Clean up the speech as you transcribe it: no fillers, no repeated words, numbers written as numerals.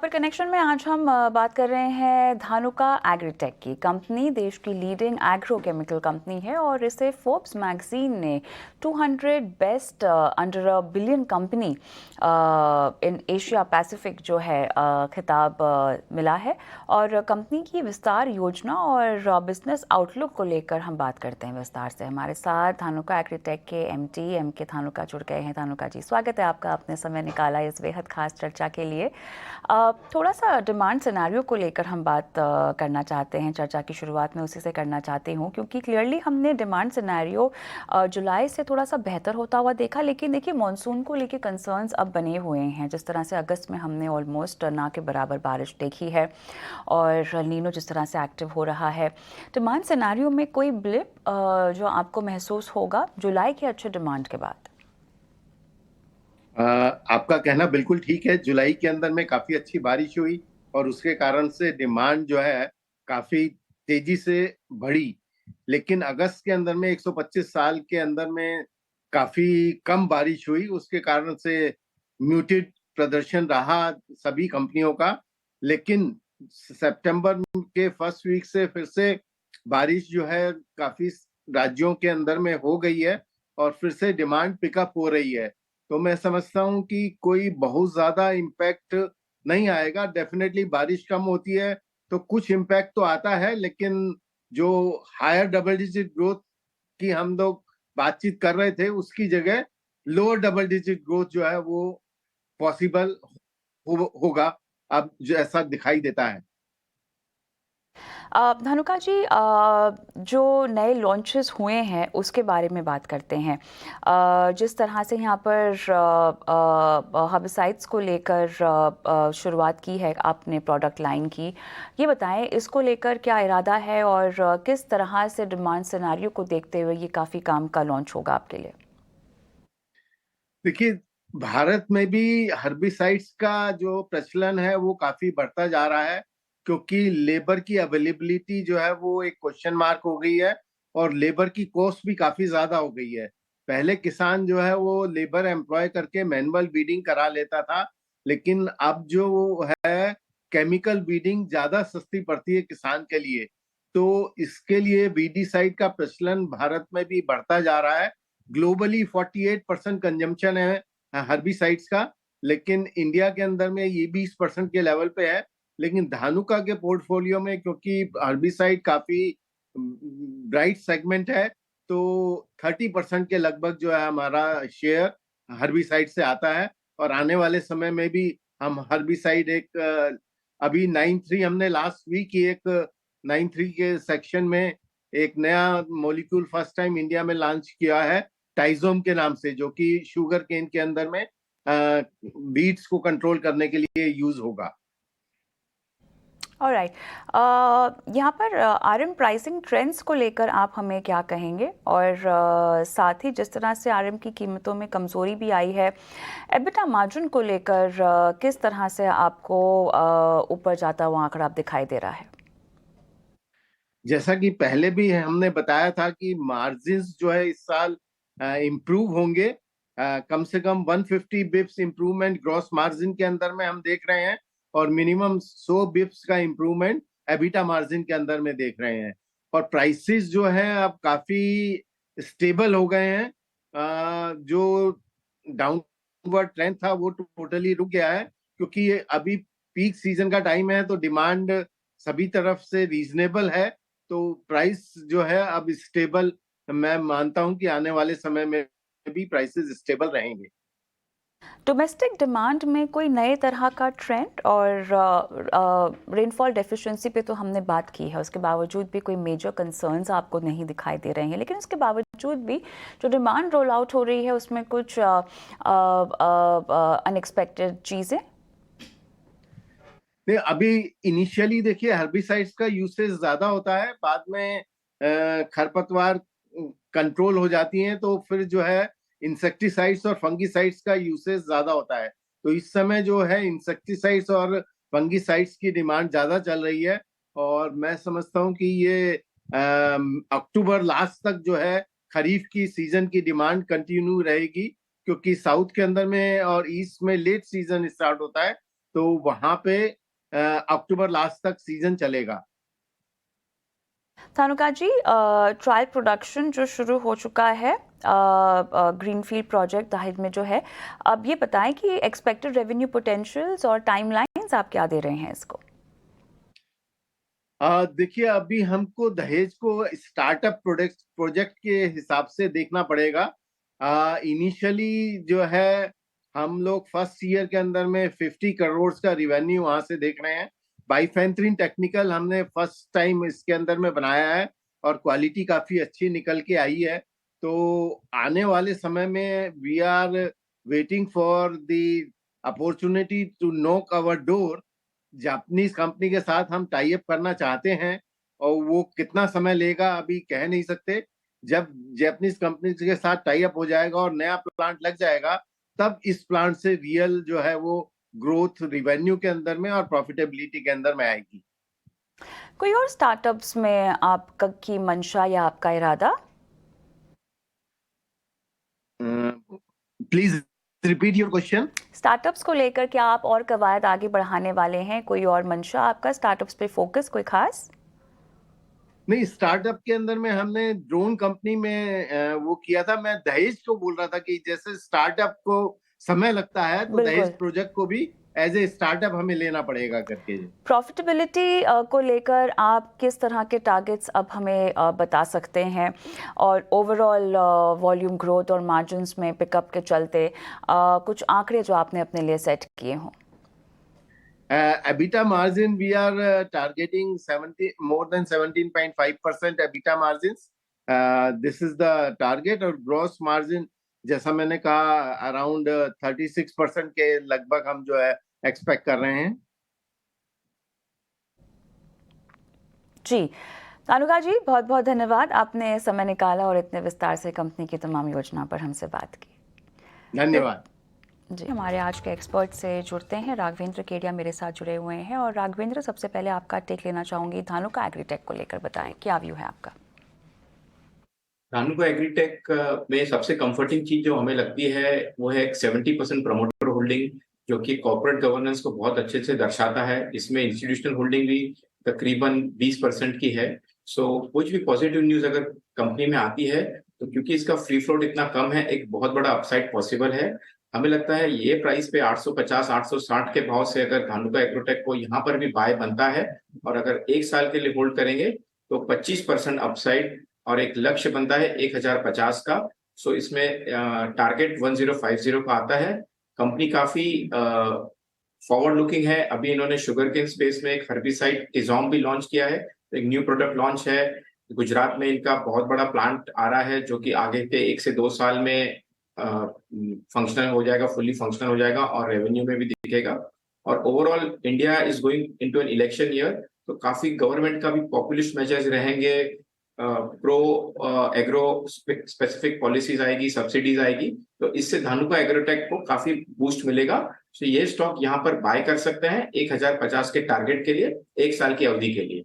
पर कनेक्शन में आज हम बात कर रहे हैं धानुका एग्रीटेक की। कंपनी देश की लीडिंग एग्रो केमिकल कंपनी है और इसे फोर्ब्स मैगजीन ने 200 best under a billion company in Asia Pacific जो है खिताब मिला है। और कंपनी की विस्तार योजना और बिजनेस आउटलुक को लेकर हम बात करते हैं विस्तार से। हमारे साथ धानुका एग्रीटेक के एमडी एम के धानुका जुड़ गए हैं। धानुका जी, स्वागत है आपका, आपने समय निकाला इस बेहद खास चर्चा के लिए। थोड़ा सा डिमांड सिनेरियो को लेकर हम बात करना चाहते हैं। चर्चा की शुरुआत में उसी से करना चाहती हूँ, क्योंकि क्लियरली हमने डिमांड सिनेरियो जुलाई से थोड़ा सा बेहतर होता हुआ देखा, लेकिन देखिए मॉनसून को लेकर कंसर्न्स अब बने हुए हैं। जिस तरह से अगस्त में हमने ऑलमोस्ट ना के बराबर बारिश देखी है और नीनो जिस तरह से एक्टिव हो रहा है, डिमांड सिनेरियो में कोई ब्लिप जो आपको महसूस होगा जुलाई के अच्छे डिमांड के बाद? आपका कहना बिल्कुल ठीक है। जुलाई के अंदर में काफी अच्छी बारिश हुई और उसके कारण से डिमांड जो है काफी तेजी से बढ़ी। लेकिन अगस्त के अंदर में 125 साल के अंदर में काफी कम बारिश हुई, उसके कारण से म्यूटेड प्रदर्शन रहा सभी कंपनियों का। लेकिन सितंबर के फर्स्ट वीक से फिर से बारिश जो है काफी राज्यों के अंदर में हो गई है और फिर से डिमांड पिकअप हो रही है। तो मैं समझता हूं कि कोई बहुत ज्यादा इम्पैक्ट नहीं आएगा। डेफिनेटली बारिश कम होती है तो कुछ इम्पैक्ट तो आता है, लेकिन जो हायर डबल डिजिट ग्रोथ की हम लोग बातचीत कर रहे थे उसकी जगह लोअर डबल डिजिट ग्रोथ जो है वो पॉसिबल होगा अब, जो ऐसा दिखाई देता है। धानुका जी, जो नए लॉन्चेस हुए हैं उसके बारे में बात करते हैं। जिस तरह से यहाँ पर हर्बिसाइड्स को लेकर शुरुआत की है आपने प्रोडक्ट लाइन की, ये बताएं इसको लेकर क्या इरादा है और किस तरह से डिमांड सिनेरियो को देखते हुए ये काफ़ी काम का लॉन्च होगा आपके लिए? देखिए, भारत में भी हर्बिसाइड्स का जो प्रचलन है वो काफी बढ़ता जा रहा है, क्योंकि लेबर की अवेलेबिलिटी जो है वो एक क्वेश्चन मार्क हो गई है और लेबर की कॉस्ट भी काफी ज्यादा हो गई है। पहले किसान जो है वो लेबर एम्प्लॉय करके मैनुअल बीडिंग करा लेता था, लेकिन अब जो है केमिकल बीडिंग ज्यादा सस्ती पड़ती है किसान के लिए। तो इसके लिए वीडीसाइड का प्रचलन भारत में भी बढ़ता जा रहा है। ग्लोबली 48% कंजम्पशन है हर्बिसाइड्स का, लेकिन इंडिया के अंदर में ये 20% के लेवल पे है। लेकिन धानुका के पोर्टफोलियो में, क्योंकि हर्बिसाइड काफी ब्राइट सेगमेंट है, तो 30% के लगभग जो है हमारा शेयर हर्बिसाइड से आता है। और आने वाले समय में भी हम हर्बिसाइड अभी 9(3) हमने लास्ट वीक ही एक 9(3) के सेक्शन में एक नया मॉलिक्यूल फर्स्ट टाइम इंडिया में लॉन्च किया है, टाइजोम के नाम से, जो कि शुगर केन के अंदर में बीट्स को कंट्रोल करने के लिए यूज होगा। ऑलराइट, यहाँ पर आरएम प्राइसिंग ट्रेंड्स को लेकर आप हमें क्या कहेंगे? और साथ ही जिस तरह से आरएम की कीमतों में कमजोरी भी आई है, एबिटा मार्जिन को लेकर किस तरह से आपको ऊपर जाता हुआ आंकड़ा आप दिखाई दे रहा है? जैसा कि पहले भी हमने बताया था कि मार्जिन्स जो है इस साल इम्प्रूव होंगे। कम से कम 150 बिप्स इम्प्रूवमेंट ग्रॉस मार्जिन के अंदर में हम देख रहे हैं और मिनिमम 100 बिप्स का इम्प्रूवमेंट एबिटा मार्जिन के अंदर में देख रहे हैं। और प्राइसेस जो है अब काफी स्टेबल हो गए हैं। जो डाउनवर्ड ट्रेंड था वो टोटली रुक गया है, क्योंकि ये अभी पीक सीजन का टाइम है तो डिमांड सभी तरफ से रीजनेबल है। तो प्राइस जो है अब स्टेबल, मैं मानता हूं कि आने वाले समय में भी प्राइसेस स्टेबल रहेंगे। डोमेस्टिक डिमांड में कोई नए तरह का ट्रेंड? और रेनफॉल डेफिशिएंसी पे तो हमने बात की है, उसके बावजूद भी कोई मेजर कंसर्न्स आपको नहीं दिखाई दे रहे हैं, लेकिन उसके बावजूद भी जो डिमांड रोल आउट हो रही है उसमें कुछ अनएक्सपेक्टेड चीज़ें? नहीं, अभी इनिशियली देखिए हर्बिसाइड्स का यूसेज ज्यादा होता है, बाद में खरपतवार कंट्रोल हो जाती हैं तो फिर जो है इंसेक्टिसाइड्स और फंगिसाइड्स का यूसेज ज्यादा होता है। तो इस समय जो है इंसेक्टिसाइड्स और फंगिसाइड्स की डिमांड ज्यादा चल रही है और मैं समझता हूं कि ये अक्टूबर लास्ट तक जो है खरीफ की सीजन की डिमांड कंटिन्यू रहेगी, क्योंकि साउथ के अंदर में और ईस्ट में लेट सीजन स्टार्ट होता है। तो वहां पे अक्टूबर लास्ट तक सीजन चलेगा। धानुका जी, ट्रायल प्रोडक्शन जो शुरू हो चुका है ग्रीनफील्ड प्रोजेक्ट दहेज में जो है, अब ये बताएं कि एक्सपेक्टेड रेवेन्यू पोटेंशियल्स और टाइमलाइंस आप क्या दे रहे हैं इसको? देखिए, अभी हमको दहेज को स्टार्टअप प्रोजेक्ट के हिसाब से देखना पड़ेगा। इनिशियली जो है हम लोग फर्स्ट ईयर के अंदर में 50 करोड़ का रिवेन्यू वहां से देख रहे हैं। बाइफेंथ्रीन टेक्निकल हमने फर्स्ट टाइम इसके अंदर में बनाया है और क्वालिटी काफी अच्छी निकल के आई है। तो आने वाले समय में we are waiting for the opportunity to knock our door. Japanese company के साथ हम टाई अप करना चाहते हैं और वो कितना समय लेगा अभी कह नहीं सकते। जब जापानीज कंपनी के साथ टाई अप हो जाएगा और नया प्लांट लग जाएगा, तब इस प्लांट से रियल जो है वो ग्रोथ रिवेन्यू के अंदर में और प्रॉफिटेबिलिटी के अंदर में आएगी। कोई और स्टार्टअप्स में आपका की मंशा या आपका इरादा? Please repeat your question. Startups को लेकर क्या आप और कवायद आगे बढ़ाने वाले हैं? कोई और मंशा आपका, स्टार्टअप्स पे फोकस कोई खास? नहीं, स्टार्टअप के अंदर में हमने ड्रोन कंपनी में वो किया था। मैं दहेज को बोल रहा था कि जैसे स्टार्टअप को समय लगता है तो बिल्कुल। दहेज प्रोजेक्ट को भी एज ए स्टार्टअप हमें लेना पड़ेगा करके। प्रॉफिटेबिलिटी को लेकर आप किस तरह के टारगेट्स अब हमें बता सकते हैं, और ओवरऑल वॉल्यूम ग्रोथ और मार्जिन्स में पिकअप के चलते कुछ आंकड़े जो आपने अपने लिए सेट किए हों? EBITDA margin, we are targeting 70 more than 17.5% EBITDA margins. This is the target। और gross margin जैसा मैंने कहा अराउंड 36% के लगभग हम जो है एक्सपेक्ट कर रहे हैं। जी, धानुका जी, बहुत बहुत धन्यवाद, आपने समय निकाला और इतने विस्तार से कंपनी की तमाम योजना पर हमसे बात की। धन्यवाद। जी, हमारे आज के एक्सपर्ट से जुड़ते हैं राघवेंद्र केडिया मेरे साथ जुड़े हुए हैं। और राघवेंद्र, सबसे पहले आपका टेक लेना चाहूंगी, धानुका एग्रीटेक को लेकर बताएं क्या व्यू है आपका? धानुका एग्रीटेक में सबसे कंफर्टिंग चीज जो हमें लगती है वो है 70% प्रमोटर होल्डिंग, जो कि कॉर्पोरेट गवर्नेंस को बहुत अच्छे से दर्शाता है। इसमें इंस्टीट्यूशनल होल्डिंग भी तकरीबन 20% की है। सो कुछ भी पॉजिटिव न्यूज अगर कंपनी में आती है तो क्योंकि इसका फ्री फ्लोट इतना कम है, एक बहुत बड़ा अपसाइड पॉसिबल है। हमें लगता है ये प्राइस पे 850 860 के भाव से अगर धानुका एग्रोटेक को यहाँ पर भी बाय बनता है और अगर 1 साल के लिए होल्ड करेंगे तो 25% अपसाइड और एक लक्ष्य बनता है 1050 का। सो इसमें टारगेट 1050 का आता है। कंपनी काफी फॉरवर्ड लुकिंग है। अभी इन्होंने शुगर केन स्पेस में एक हर्बिसाइड टिजॉम भी लॉन्च किया है, एक न्यू प्रोडक्ट लॉन्च है। गुजरात में इनका बहुत बड़ा प्लांट आ रहा है जो कि आगे के 1 से 2 साल में फंक्शनल हो जाएगा, फुल्ली फंक्शनल हो जाएगा और रेवेन्यू में भी दिखेगा। और overall India is going into an election year, तो काफी गवर्नमेंट का भी पॉपुलिस्ट मेजर्स रहेंगे, प्रो एग्रो स्पेसिफिक पॉलिसीज आएगी, सब्सिडीज आएगी, तो इससे धानुका एग्रोटेक को काफी बूस्ट मिलेगा। तो ये स्टॉक यहाँ पर बाय कर सकते हैं 1050 के टारगेट के लिए 1 साल की अवधि के लिए।